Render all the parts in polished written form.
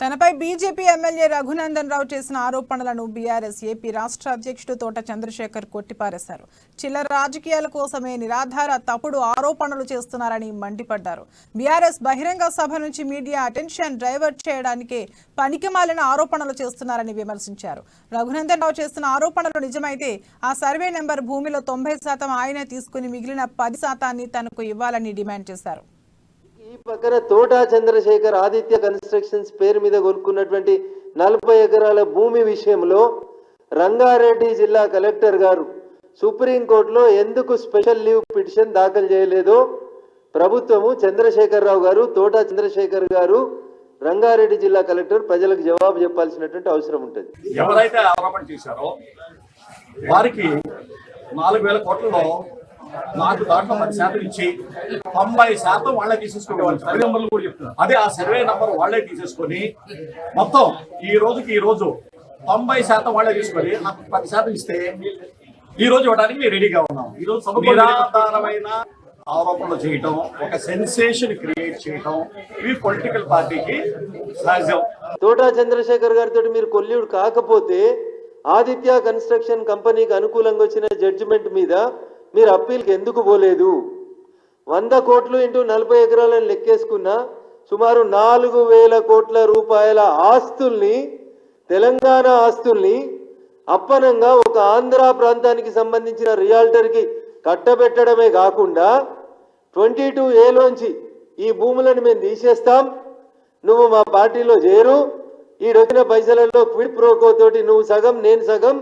తనపై BJP MLA Raghunandan Rao చేసిన ఆరోపణలను బీఆర్ఎస్ ఏపీ రాష్ట్ర అధ్యక్షుడు తోట చంద్రశేఖర్ కొట్టిపారేశారు. చిల్లర రాజకీయాల కోసమే నిరాధార తప్పుడు ఆరోపణలు చేస్తున్నారని మండిపడ్డారు. బీఆర్ఎస్ బహిరంగ సభ నుంచి మీడియా అటెన్షన్ డైవర్ట్ చేయడానికే పనికిమాలిన ఆరోపణలు చేస్తున్నారని విమర్శించారు. రఘునందన్ రావు చేస్తున్న ఆరోపణలు నిజమైతే ఆ సర్వే నెంబర్ భూమిలో 90% ఆయనే తీసుకుని మిగిలిన 10% తనకు ఇవ్వాలని డిమాండ్ చేశారు. ఈ పక్కన తోటా చంద్రశేఖర్ ఆదిత్య కన్స్ట్రక్షన్స్ పేరు మీద కొనుక్కున్నటువంటి 40 ఎకరాల భూమి విషయంలో రంగారెడ్డి జిల్లా కలెక్టర్ గారు సుప్రీంకోర్టులో ఎందుకు స్పెషల్ లీవ్ పిటిషన్ దాఖలు చేయలేదో ప్రభుత్వము చంద్రశేఖరరావు గారు తోటా చంద్రశేఖర్ గారు రంగారెడ్డి జిల్లా కలెక్టర్ ప్రజలకు జవాబు చెప్పాల్సినటువంటి అవసరం ఉంటుంది. ఎవరైతే ఆరోపణ చేశారో వారికి 4,000 కోట్లలో నాకు దాంట్లో 10% ఇచ్చి 90% వాళ్ళే తీసేసుకోవాలి. సర్వే నెంబర్లు కూడా చెప్తున్నారు. అదే ఆ సర్వే నెంబర్ వాళ్ళే తీసేసుకొని మొత్తం ఈ రోజు 90% వాళ్ళే తీసుకొని నాకు 10% ఇస్తే ఈ రోజు ఇవ్వడానికి మేము రెడీగా ఉన్నాం. ఈ రోజు నిరాధారమైన ఆరోపణలు చేయటం, ఒక సెన్సేషన్ క్రియేట్ చేయటం ఇవి పొలిటికల్ పార్టీకి సహజం. తోటా చంద్రశేఖర్ గారితో మీరు కొల్లీడు కాకపోతే ఆదిత్య కన్స్ట్రక్షన్ కంపెనీకి అనుకూలంగా వచ్చిన జడ్జిమెంట్ మీద మీరు అప్పీల్కి ఎందుకు పోలేదు? 100 కోట్లు ఇంటూ 40 ఎకరాలను లెక్కేసుకున్న సుమారు 4,000 కోట్ల రూపాయల ఆస్తుల్ని, తెలంగాణ ఆస్తుల్ని అప్పనంగా ఒక ఆంధ్ర ప్రాంతానికి సంబంధించిన రియాల్టర్కి కట్టబెట్టడమే కాకుండా 22A ఈ భూములను మేము తీసేస్తాం, నువ్వు మా పార్టీలో చేరు, ఈడొచ్చిన పైసలలో క్విడ్ ప్రోకో తోటి నువ్వు సగం నేను సగం,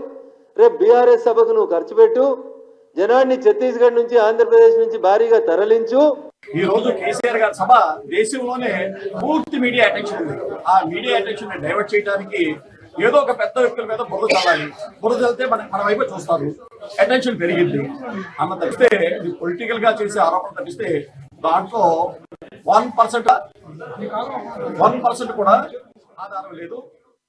రేపు బీఆర్ఎస్ సభకు నువ్వు ఖర్చు పెట్టు, జనాన్ని ఛత్తీస్గఢ్ నుంచి ఆంధ్రప్రదేశ్ నుంచి భారీగా తరలించు. ఈ రోజు కేసీఆర్ గారి సభ దేశంలోనే పూర్తి మీడియా అటెన్షన్ ఉంది. ఆ మీడియా అటెన్షన్ డైవర్ట్ చేయడానికి ఏదో ఒక పెద్ద వ్యక్తుల మీద బురద చల్లాలి. బురద చల్లితే మన వైపు చూస్తారు, అటెన్షన్ పెరిగింది అన్న తప్పిస్తే పొలిటికల్ గా చేసే ఆరోపణ తప్పిస్తే దాంట్లో 1% కూడా ఆధారం లేదు.